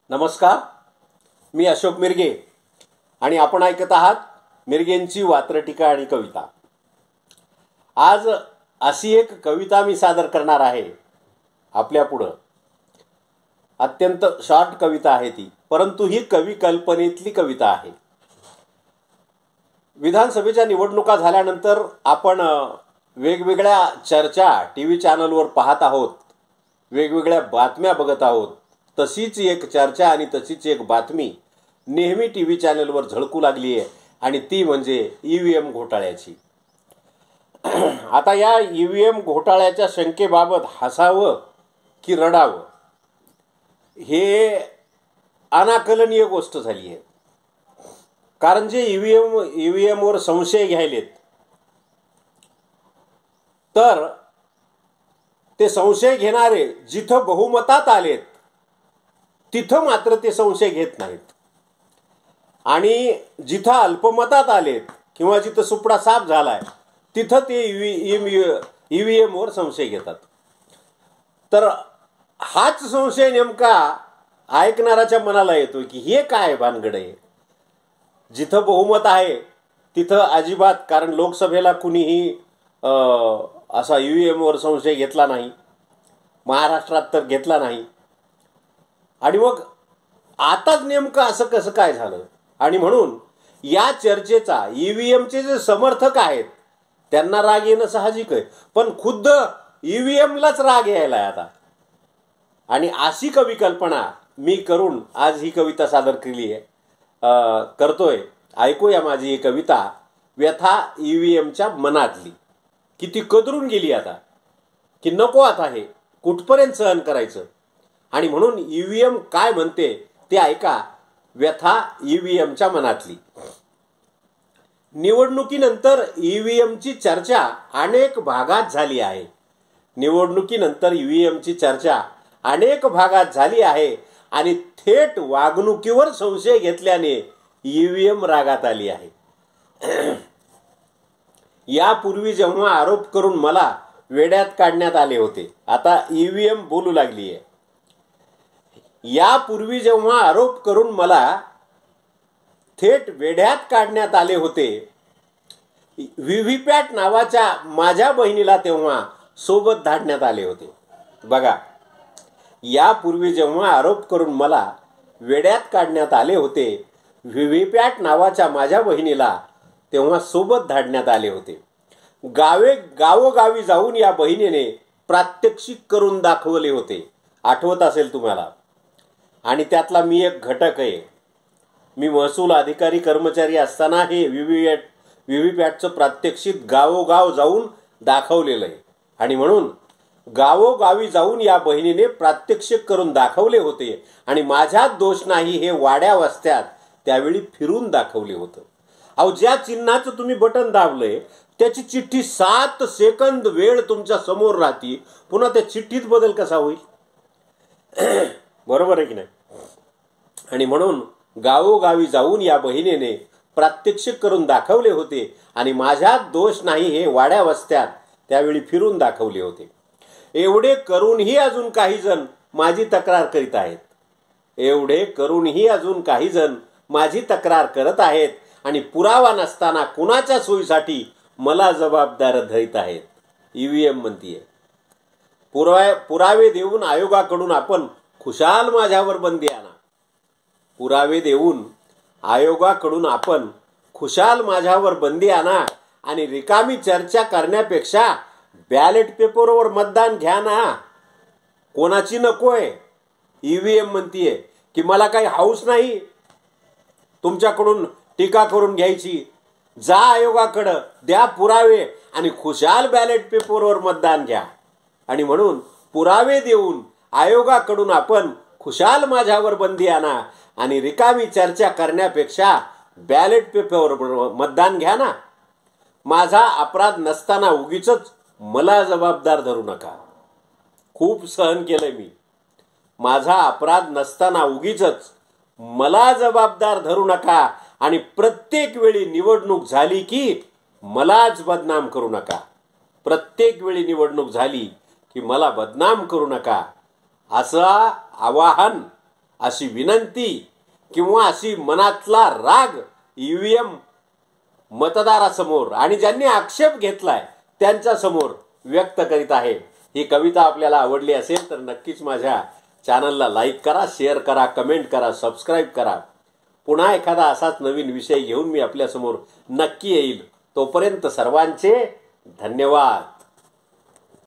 नमस्कार, मी अशोक मिरगे आणि आपण ऐकत आहात मिरगेंची वात्रटिका आणि कविता. आज अशी एक कविता मी सादर करणार आहे आपल्यापुढं. अत्यंत शॉर्ट कविता आहे ती, परंतु ही कवी कल्पनेतली कविता आहे. विधानसभेच्या निवडणुका झाल्यानंतर आपण वेगवेगळ्या चर्चा टी.व्ही. चॅनलवर पाहत आहोत, वेगवेगळ्या बातम्या बघत आहोत. तशीच एक चर्चा आणि तशीच एक बातमी नेहमी टी.व्ही. चॅनलवर झळकू लागली आहे आणि ती म्हणजे EVM घोटाळ्याची. आता या EVM घोटाळ्याच्या शंकेबाबत हसावं की रडावं हे अनाकलनीय गोष्ट झाली आहे. कारण जे EVM वर संशय घ्यायलेत तर ते संशय घेणारे जिथं बहुमतात आलेत तिथं मात्र ते संशय घेत नाहीत आणि जिथं अल्पमतात आलेत किंवा जिथं सुपडा साफ झालाय तिथं ते EVM वर संशय घेतात. तर हाच संशय नेमका ऐकणाऱ्याच्या मनाला येतो की हे काय भानगड आहे. जिथं बहुमत आहे तिथं अजिबात, कारण लोकसभेला कुणीही असा EVM वर संशय घेतला नाही, महाराष्ट्रात तर घेतला नाही. आणि मग आताच नेमकं असं कसं काय झालं. आणि म्हणून या चर्चेचा EVMचे जे समर्थक आहेत त्यांना राग येणं साहजिक आहे, पण खुद्द EVMलाच राग यायला आता. आणि अशी कवी कल्पना मी करून आज ही कविता सादर केली आहे, करतोय. ऐकूया माझी ही कविता, व्यथा EVMच्या मनातली. किती कदरून गेली आता, की नको आता हे कुठपर्यंत सहन करायचं. आणि म्हणून EVM काय म्हणते ते ऐका, व्यथा EVMच्या मनातली. निवडणुकीनंतर EVMची चर्चा अनेक भागात झाली आहे. निवडणुकीनंतर EVMची चर्चा अनेक भागात झाली आहे आणि थेट वागणुकीवर संशय घेतल्याने EVM रागात आली आहे. यापूर्वी जेव्हा आरोप करून मला वेड्यात काढण्यात आले होते, आता EVM बोलू लागली आहे. यापूर्वी जेव्हा आरोप करून मला थेट वेड्यात काढण्यात आले होते, व्हीव्हीपॅट नावाच्या माझ्या बहिणीला तेव्हा सोबत धाडण्यात आले होते. बघा, यापूर्वी जेव्हा आरोप करून मला वेड्यात काढण्यात आले होते, व्हीव्हीपॅट नावाच्या माझ्या बहिणीला तेव्हा सोबत धाडण्यात आले होते. गावोगावी जाऊन या बहिणीने प्रात्यक्षिक करून दाखवले होते, आठवत असेल तुम्हाला. आणि त्यातला मी एक घटक आहे. मी महसूल अधिकारी कर्मचारी असताना हे व्हीव्हीपॅटचं प्रात्यक्षिक गावोगाव जाऊन दाखवलेलं आहे. आणि म्हणून गावोगावी जाऊन या बहिणीने प्रात्यक्षिक करून दाखवले होते आणि माझ्यात दोष नाही हे वाड्या वस्त्यात त्यावेळी फिरून दाखवले होतं. अहो, ज्या चिन्हाचं तुम्ही बटन दाबलंय त्याची चिठ्ठी 7 सेकंद वेळ तुमच्या समोर राहती, पुन्हा त्या चिठ्ठीत बदल कसा होईल. बरोबर आहे की नाही. आणि म्हणून गावोगावी जाऊन या बहिणीने प्रात्यक्षिक करून दाखवले होते आणि माझ्यात दोष नाही हे वाड्या वस्त्यात त्यावेळी फिरून दाखवले होते. एवढे करूनही अजून काही जण माझी तक्रार करीत आहेत. एवढे करूनही अजून काही जण माझी तक्रार करत आहेत आणि पुरावा नसताना कुणाच्या सोयीसाठी मला जबाबदार धरीत आहेत. EVM म्हणतीये, पुरावे देऊन आयोगाकडून आपण खुशाल माझ्यावर बंदी आणा. पुरावे देऊन आयोगाकडून आपण खुशाल माझ्यावर बंदी आणा आणि रिकामी चर्चा करण्यापेक्षा बॅलेट पेपरवर मतदान घ्या ना. कोणाची नकोय. EVM म्हणतीये की मला काही हाऊस नाही तुमच्याकडून टीका करून घ्यायची. जा आयोगाकडं, द्या पुरावे आणि खुशाल बॅलेट पेपरवर मतदान घ्या. आणि म्हणून पुरावे देऊन आयोगाकडून आपण खुशाल माझ्यावर बंदी आणा आणि रिकामी चर्चा करण्यापेक्षा बॅलेट पेपरवर मतदान घ्या ना. माझा अपराध नसताना उगीच मला जबाबदार धरू नका. खूप सहन केलंय मी. माझा अपराध नसताना उगीच मला जबाबदार धरू नका आणि प्रत्येक वेळी निवडणूक झाली की मलाच बदनाम करू नका. प्रत्येक वेळी निवडणूक झाली की मला बदनाम करू नका. असं आवाहन अशी विनंती किंवा अशी मनातला राग ईव्हीएम मतदारासमोर आणि ज्यांनी आक्षेप घेतलाय त्यांच्या समोर व्यक्त करीत आहे. ही कविता आपल्याला आवडली असेल तर नक्कीच माझ्या चॅनलला लाईक करा, शेअर करा, कमेंट करा, सबस्क्राईब करा. पुन्हा एखादा असाच नवीन विषय घेऊन मी आपल्यासमोर नक्की येईल. तोपर्यंत सर्वांचे धन्यवाद.